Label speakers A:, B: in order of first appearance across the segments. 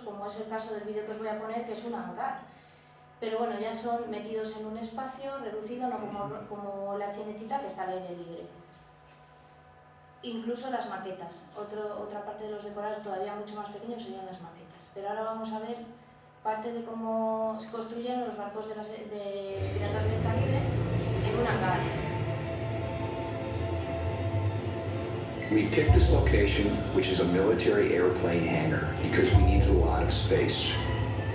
A: como es el caso del vídeo que os voy a poner, que es un hangar. Pero bueno, ya son metidos en un espacio reducido, no como la Chinechita, que está al aire libre. Incluso las maquetas. Otra parte de los decorados todavía mucho más pequeños serían las maquetas. Pero ahora vamos a ver parte de cómo se construyen los barcos de Piratas del Caribe en un hangar.
B: We picked this location, which is a military airplane hangar, because we needed a lot of space.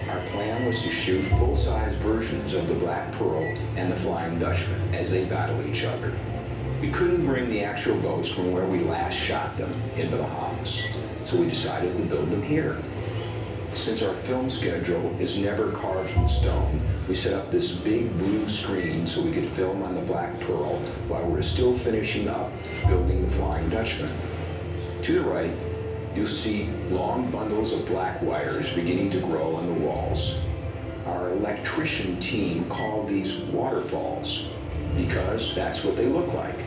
B: Our plan was to shoot full-size versions of the Black Pearl and the Flying Dutchman as they battle each other. We couldn't bring the actual boats from where we last shot them in the Bahamas, so we decided to build them here. Since our film schedule is never carved in stone, we set up this big blue screen so we could film on the Black Pearl while we're still finishing up building the Flying Dutchman. To the right, you'll see long bundles of black wires beginning to grow on the walls. Our electrician team called these waterfalls because that's what they look like.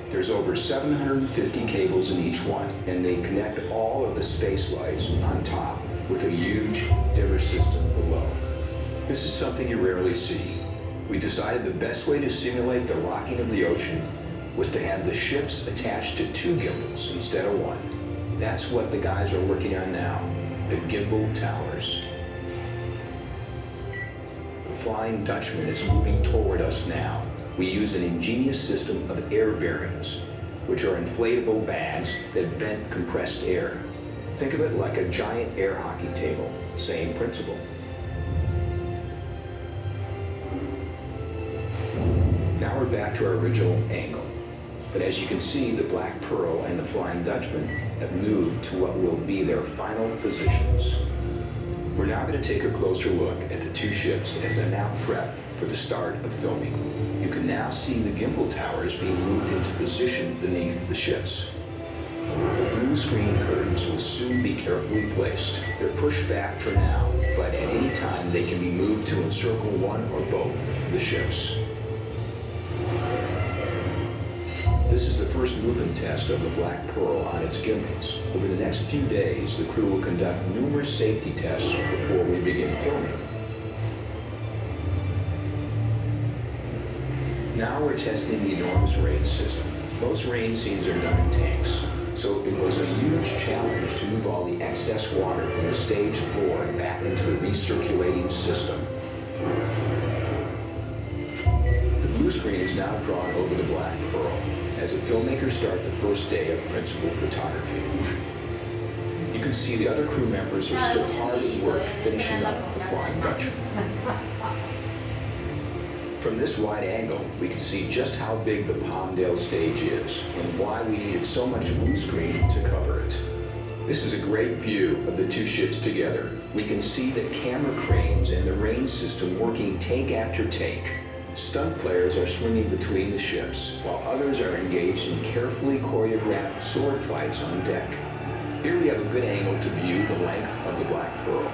B: There's over 750 cables in each one, and they connect all of the space lights on top with a huge dimmer system below. This is something you rarely see. We decided the best way to simulate the rocking of the ocean was to have the ships attached to 2 gimbals instead of 1. That's what the guys are working on now, the gimbal towers. The Flying Dutchman is moving toward us now. We use an ingenious system of air bearings, which are inflatable bags that vent compressed air. Think of it like a giant air hockey table, same principle. Now we're back to our original angle. But as you can see, the Black Pearl and the Flying Dutchman have moved to what will be their final positions. We're now going to take a closer look at the 2 ships as they're now prepped for the start of filming. You can now see the gimbal towers being moved into position beneath the ships. The blue screen curtains will soon be carefully placed. They're pushed back for now, but at any time they can be moved to encircle one or both the ships. This is the first movement test of the Black Pearl on its gimbals. Over the next few days, the crew will conduct numerous safety tests before we begin filming. Now we're testing the enormous rain system. Most rain scenes are done in tanks, so it was a huge challenge to move all the excess water from the stage floor back into the recirculating system. The blue screen is now drawn over the Black Pearl as the filmmakers start the first day of principal photography. You can see the other crew members are still hard at work finishing up the Flying Dutchman. From this wide angle, we can see just how big the Palmdale stage is and why we needed so much blue screen to cover it. This is a great view of the 2 ships together. We can see the camera cranes and the rain system working take after take. Stunt players are swinging between the ships, while others are engaged in carefully choreographed sword fights on deck. Here we have a good angle to view the length of the Black Pearl.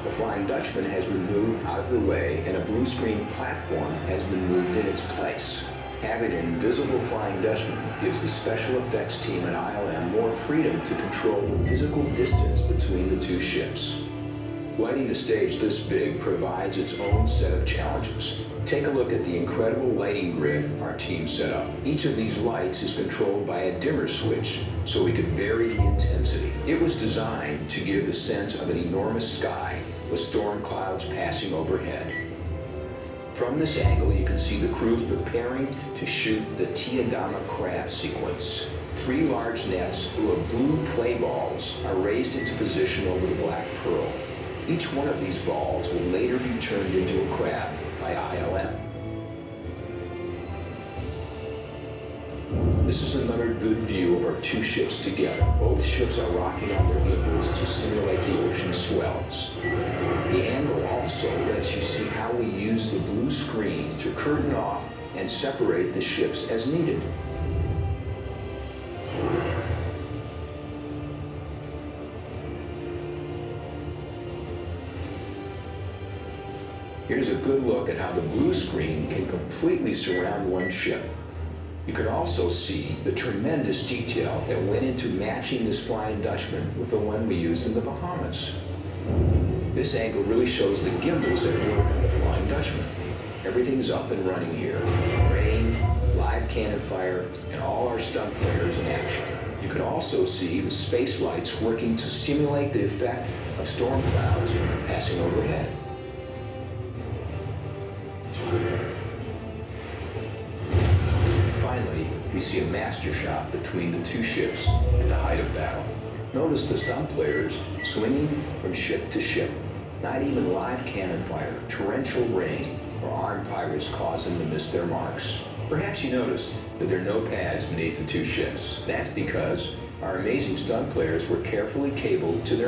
B: The Flying Dutchman has been moved out of the way, and a blue screen platform has been moved in its place. Having an invisible Flying Dutchman gives the special effects team at ILM more freedom to control the physical distance between the 2 ships. Lighting a stage this big provides its own set of challenges. Take a look at the incredible lighting grid our team set up. Each of these lights is controlled by a dimmer switch, so we could vary the intensity. It was designed to give the sense of an enormous sky with storm clouds passing overhead. From this angle, you can see the crews preparing to shoot the Tiagama crab sequence. 3 large nets full of blue play balls are raised into position over the Black Pearl. Each one of these balls will later be turned into a crab by ILM. This is another good view of our 2 ships together. Both ships are rocking on their gimbals to simulate the ocean swells. The angle also lets you see how we use the blue screen to curtain off and separate the ships as needed. Here's a good look at how the blue screen can completely surround one ship. You can also see the tremendous detail that went into matching this Flying Dutchman with the one we used in the Bahamas. This angle really shows the gimbals at work on the Flying Dutchman. Everything's up and running here. Rain, live cannon fire, and all our stunt players in action. You can also see the space lights working to simulate the effect of storm clouds passing overhead. Finally, we see a master shot between the two ships at the height of battle. Notice the stunt players swinging from ship to ship. Not even live cannon fire, torrential rain, or armed pirates cause them to miss their marks. Perhaps you noticed that there are no pads beneath the two ships. That's because our amazing stunt players were carefully cabled to their